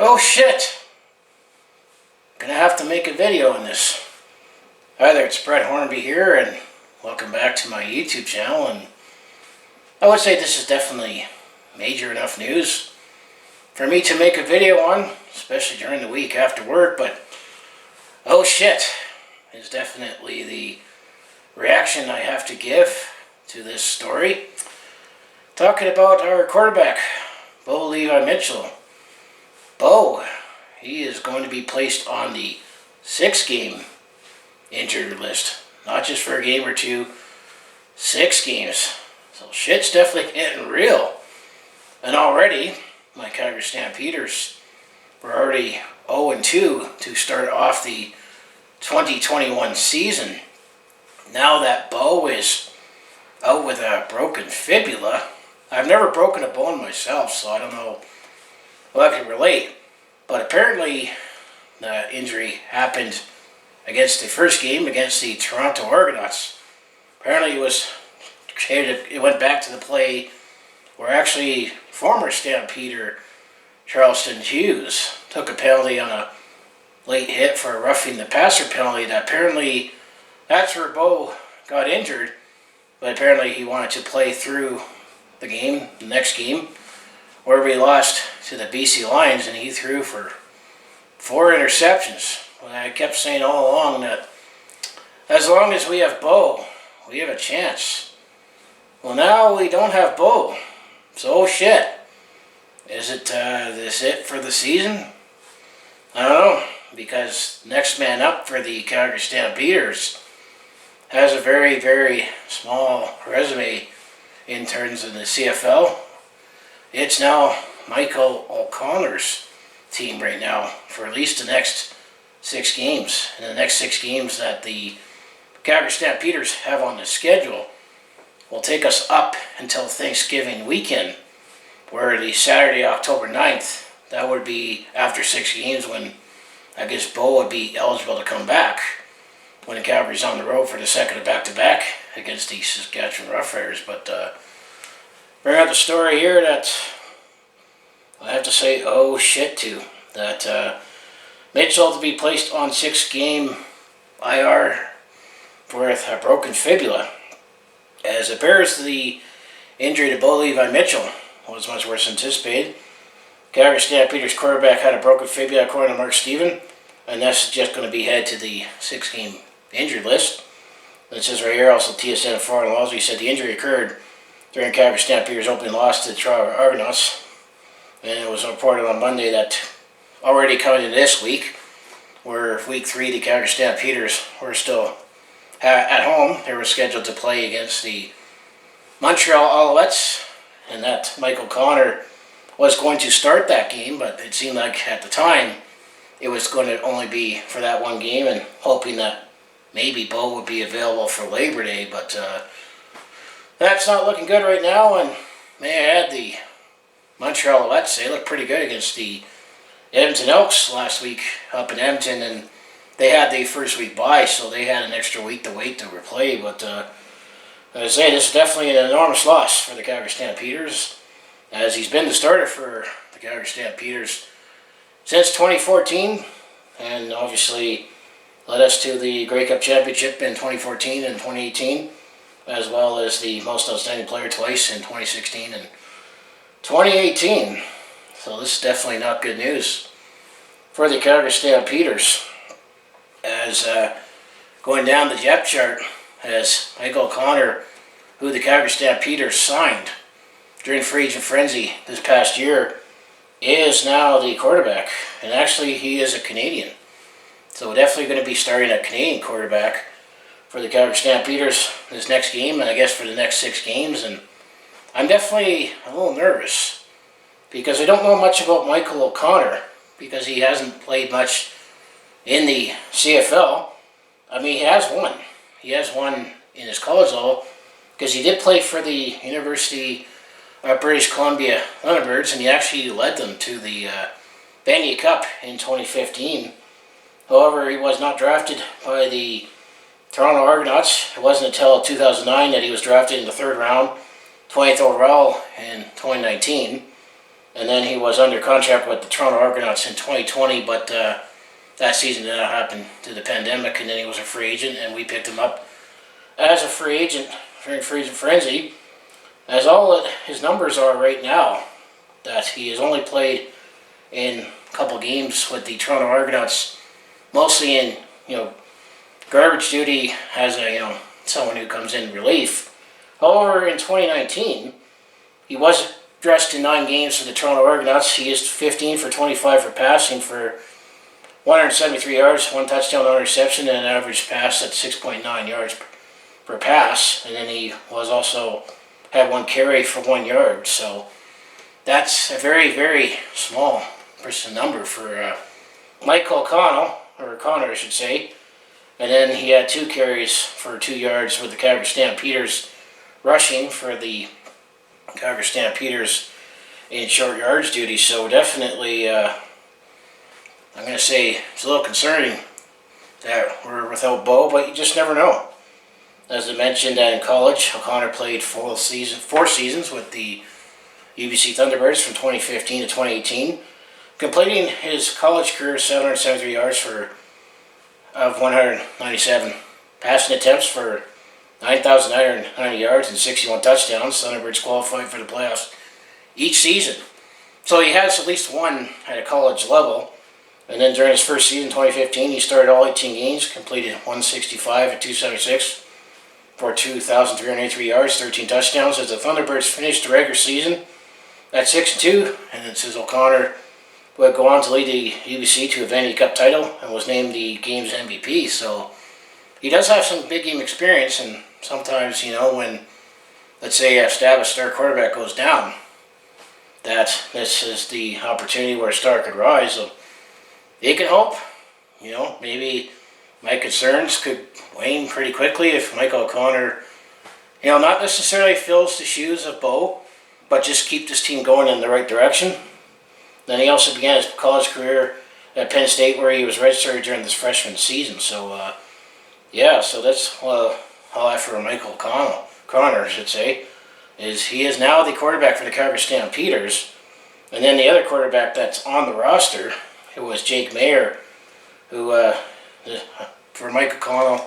Oh shit! Gonna have to make a video on this. Hi there, it's Brett Hornby here, and welcome back to my YouTube channel. And I would say this is definitely major enough news for me to make a video on, especially during the week after work. But oh shit is definitely the reaction I have to give to this story. Talking about our quarterback, Bo Levi Mitchell. Bo, he is going to be placed on the 6-game injured list. Not just for a game or two, 6 games. So shit's definitely getting real. And already, my Calgary Stampeders were already 0-2 to start off the 2021 season. Now that Bo is out with a broken fibula, I've never broken a bone myself, so I don't know if I can relate. But apparently, the injury happened against the first game against the Toronto Argonauts. Apparently, it went back to the play where actually former Stampeder Charleston Hughes took a penalty on a late hit for a roughing the passer penalty. That apparently that's where Bo got injured, but apparently he wanted to play through the game, the next game, where we lost to the BC Lions, and he threw for 4 interceptions. Well, I kept saying all along that as long as we have Bo, we have a chance. Well, now we don't have Bo, so shit. Is it for the season? I don't know, because next man up for the Calgary Stampeders has a very, very small resume in terms of the CFL. It's now Michael O'Connor's team right now for at least the next 6 games. And the next 6 games that the Calgary Stampeders have on the schedule will take us up until Thanksgiving weekend, where the Saturday, October 9th, that would be after 6 games when I guess Bo would be eligible to come back when the Calgary's on the road for the second of back-to-back against the Saskatchewan Roughriders. But bring out the story here that I have to say oh shit to. That Mitchell to be placed on 6-game IR with a broken fibula. As it appears, the injury to Bo Levi Mitchell was much worse than anticipated. Calgary Stampeders quarterback had a broken fibula according to Mark Steven, and that's just going to be headed to the 6-game injured list. And it says right here, also TSN Foreign Laws, he said the injury occurred during Calgary Stampeders' opening loss to the Toronto Argonauts. And it was reported on Monday that already coming into this week, where week 3 the Calgary Stampeders were still at home. They were scheduled to play against the Montreal Alouettes, and that Michael O'Connor was going to start that game, but it seemed like at the time it was going to only be for that one game, and hoping that maybe Bo would be available for Labor Day. But that's not looking good right now. And may I add, the Montreal Alouettes, they looked pretty good against the Edmonton Elks last week up in Edmonton, and they had the first week bye, so they had an extra week to wait to replay. But as I say, this is definitely an enormous loss for the Calgary Stampeders, as he's been the starter for the Calgary Stampeders since 2014, and obviously led us to the Grey Cup Championship in 2014 and 2018, as well as the Most Outstanding Player twice in 2016 and 2018. So this is definitely not good news for the Calgary Stampeders. As going down the depth chart, as Michael O'Connor, who the Calgary Stampeders signed during Free Agent Frenzy this past year, is now the quarterback. And actually, he is a Canadian. So we're definitely going to be starting a Canadian quarterback for the Calgary Stampeders this next game, and I guess for the next 6 games. And I'm definitely a little nervous, because I don't know much about Michael O'Connor, because he hasn't played much in the CFL. I mean, he has won. He has won in his college level, because he did play for the University of British Columbia Thunderbirds, and he actually led them to the Vanier Cup in 2015. However, he was not drafted by the Toronto Argonauts. It wasn't until 2009 that he was drafted in the 3rd round, 20th overall in 2019. And then he was under contract with the Toronto Argonauts in 2020, but that season did not happen due to the pandemic, and then he was a free agent, and we picked him up as a free agent during Free Agent Frenzy. As all his numbers are right now, that he has only played in a couple games with the Toronto Argonauts, mostly in garbage duty as a someone who comes in relief. However, in 2019, he was dressed in 9 games for the Toronto Argonauts. He is 15 for 25 for passing for 173 yards, 1 touchdown, 1 interception, and an average pass at 6.9 yards per pass. And then he was also had 1 carry for 1 yard. So that's a very, very small number for Michael O'Connor, I should say. And then he had 2 carries for 2 yards with the Calgary Stampeders rushing for the Calgary Stampeders in short yards duty. So definitely, I'm going to say it's a little concerning that we're without Bo, but you just never know. As I mentioned, in college, O'Connor played 4 seasons with the UBC Thunderbirds from 2015 to 2018, completing his college career 773 yards of 197 passing attempts for 9,990 yards and 61 touchdowns. Thunderbirds qualified for the playoffs each season. So he has at least one at a college level. And then during his first season, 2015, he started all 18 games, completed 165 at 276 for 2,383 yards, 13 touchdowns. As the Thunderbirds finished the regular season at 6-2, and it says O'Connor would go on to lead the UBC to a Vanier Cup title and was named the game's MVP. So he does have some big game experience, and sometimes, when, let's say, a established star quarterback goes down, that this is the opportunity where a star could rise. So he can hope, maybe my concerns could wane pretty quickly if Michael O'Connor, not necessarily fills the shoes of Bo, but just keep this team going in the right direction. Then he also began his college career at Penn State, where he was registered during this freshman season. So, so that's all I have for Michael O'Connor, I should say, is he is now the quarterback for the Calgary Stampeders. And then the other quarterback that's on the roster, it was Jake Maier, who, for Mike O'Connell,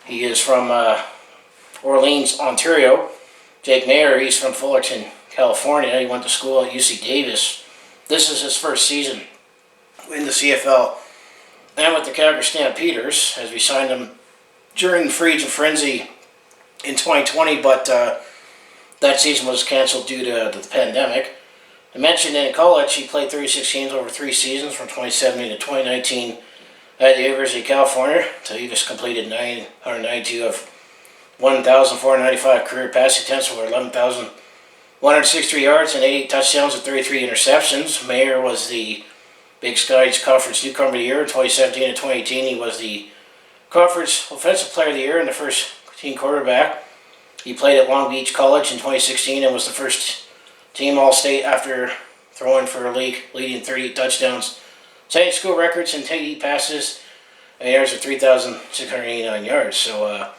he is from Orleans, Ontario. Jake Maier, he's from Fullerton, California. He went to school at UC Davis. This is his first season in the CFL and with the Calgary Stampeders, as we signed him during the Free Agent Frenzy in 2020, but that season was canceled due to the pandemic. I mentioned in college he played 36 games over 3 seasons from 2017 to 2019 at the University of California. So he just completed 992 of 1,495 career passing attempts for 11,163 yards and 88 touchdowns and 33 interceptions. Maier was the Big Sky's Conference Newcomer of the Year in 2017 and 2018. He was the Conference Offensive Player of the Year and the first team quarterback. He played at Long Beach College in 2016 and was the first team All-State after throwing for a league leading 38 touchdowns, setting school records and 10 passes, and yards of 3,689 yards. So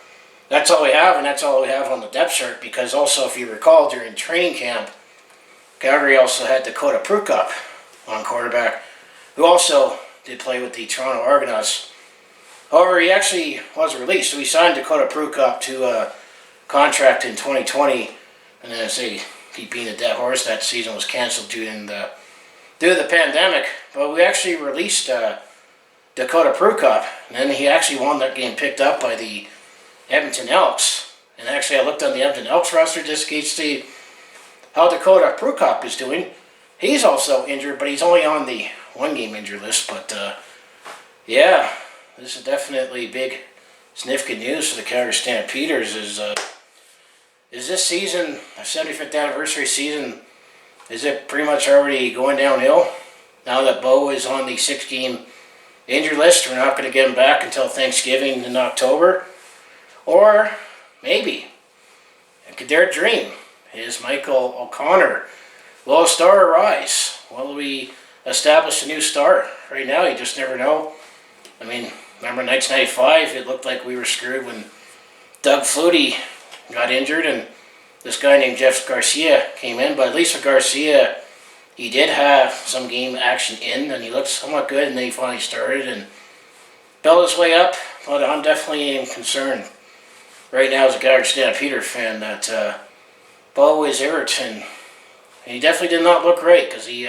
that's all we have, and that's all we have on the depth chart, because also, if you recall, during training camp, Calgary also had Dakota Prukop on quarterback, who also did play with the Toronto Argonauts. However, he actually was released, so we signed Dakota Prukop to a contract in 2020, and then keep being a dead horse, that season was canceled due to the pandemic. But we actually released Dakota Prukop, and then he actually won that game, picked up by the Edmonton Elks. And actually, I looked on the Edmonton Elks roster just to see how Dakota Prukop is doing. He's also injured, but he's only on the 1-game injury list. But this is definitely big, significant news for the Calgary Stampeders. Is this season, a 75th anniversary season, is it pretty much already going downhill? Now that Bo is on the 6-game injury list, we're not going to get him back until Thanksgiving in October. Or maybe, could their dream is Michael O'Connor. Will a star arise? Will we establish a new star? Right now, you just never know. I mean, remember 1995, it looked like we were screwed when Doug Flutie got injured and this guy named Jeff Garcia came in. But at least with Garcia, he did have some game action in, and he looked somewhat good, and then he finally started and built his way up. But I'm definitely concerned right now as a Calgary Stampeders fan that Bo is hurt, and he definitely did not look right because he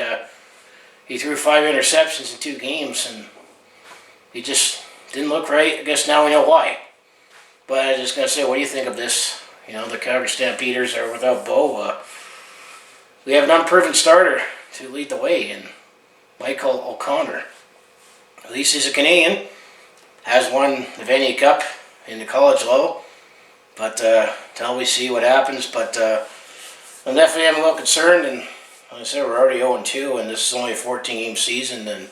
threw 5 interceptions in 2 games, and he just didn't look right. I guess now we know why. But I was just going to say, what do you think of this? You know, the Calgary Stampeders are without Bo. We have an unproven starter to lead the way in Michael O'Connor. At least he's a Canadian. Has won the Vanier Cup in the college level. But until we see what happens. But I'm definitely a little concerned. And like I said, we're already 0-2, and this is only a 14-game season. And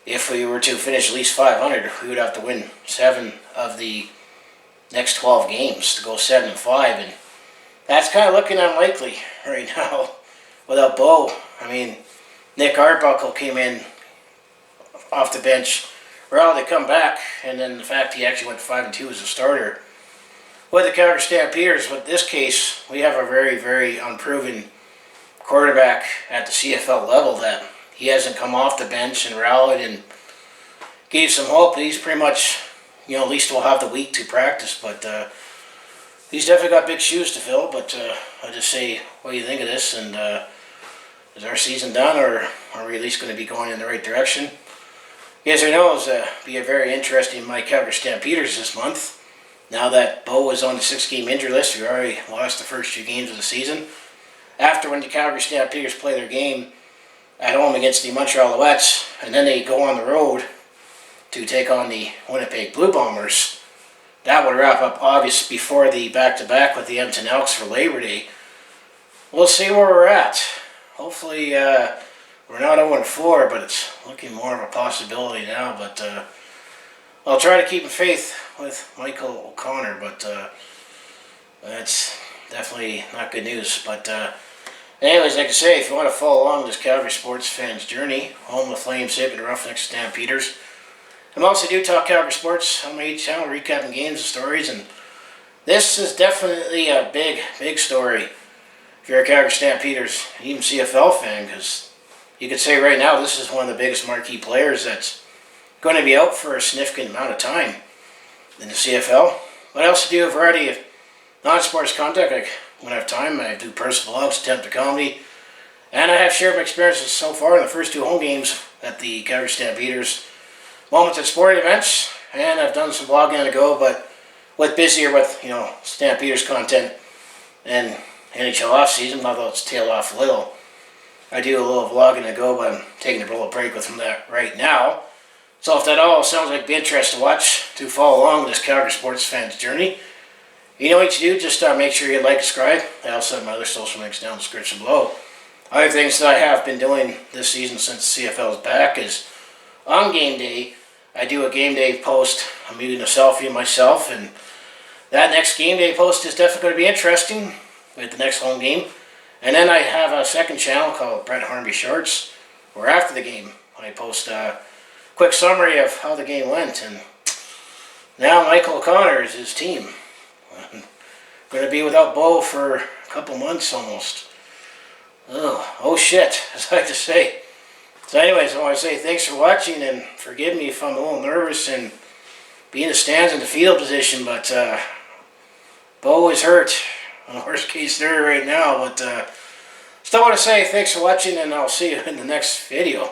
if we were to finish at least 500, we would have to win 7 of the next 12 games to go 7-5, and that's kind of looking unlikely right now without Bo. I mean, Nick Arbuckle came in off the bench, rallied to come back, and then the fact he actually went 5-2 as a starter with the Calgary Stampeders. But in this case, we have a very, very unproven quarterback at the CFL level that he hasn't come off the bench and rallied and gave some hope. He's pretty much, you know, at least we'll have the week to practice, but he's definitely got big shoes to fill. But I just say, what do you think of this? And is our season done, or are we at least going to be going in the right direction? Yes or no, it'll be a very interesting my Calgary Stampeders this month. Now that Bo is on the 6-game injury list, we already lost the first 2 games of the season. After when the Calgary Stampeders play their game at home against the Montreal Alouettes, and then they go on the road to take on the Winnipeg Blue Bombers. That would wrap up August before the back-to-back with the Edmonton Elks for Labor Day. We'll see where we're at. Hopefully we're not 0-4, but it's looking more of a possibility now. But I'll try to keep in faith with Michael O'Connor, but that's definitely not good news. But anyways, like I say, if you want to follow along this Calgary sports fan's journey, home of Flames, Sabres, Roughnecks, Stampeders, I also do talk Calgary sports on my YouTube channel, recapping games and stories, and this is definitely a big, big story if you're a Calgary Stampeders and even CFL fan, because you could say right now this is one of the biggest marquee players that's going to be out for a significant amount of time in the CFL. But I also do a variety of non-sports content. Like when I have time, I do personal vlogs, attempt to comedy, and I have shared my experiences so far in the first 2 home games at the Calgary Stampeders, moments at sporting events, and I've done some vlogging on the go, but with busier with, you know, Stampeders content and NHL off season, although it's tailed off a little. I do a little vlogging on the go, but I'm taking a little break with that right now. So if that all sounds like it'd be interesting to watch, to follow along with this Calgary sports fan's journey, you know what you do, just make sure you like, subscribe. I also have my other social links down in the description below. Other things that I have been doing this season since the CFL is back is on game day, I do a game day post. I'm using a selfie of myself, and that next game day post is definitely going to be interesting with the next home game. And then I have a second channel called Brett Hornby Shorts, where after the game I post a quick summary of how the game went. And now Michael O'Connor is his team. Going to be without Bo for a couple months almost. Oh shit, as I like to say. So anyways, I want to say thanks for watching, and forgive me if I'm a little nervous and be in the stands in the field position, but Bo is hurt. Worst case scenario right now, but still want to say thanks for watching, and I'll see you in the next video.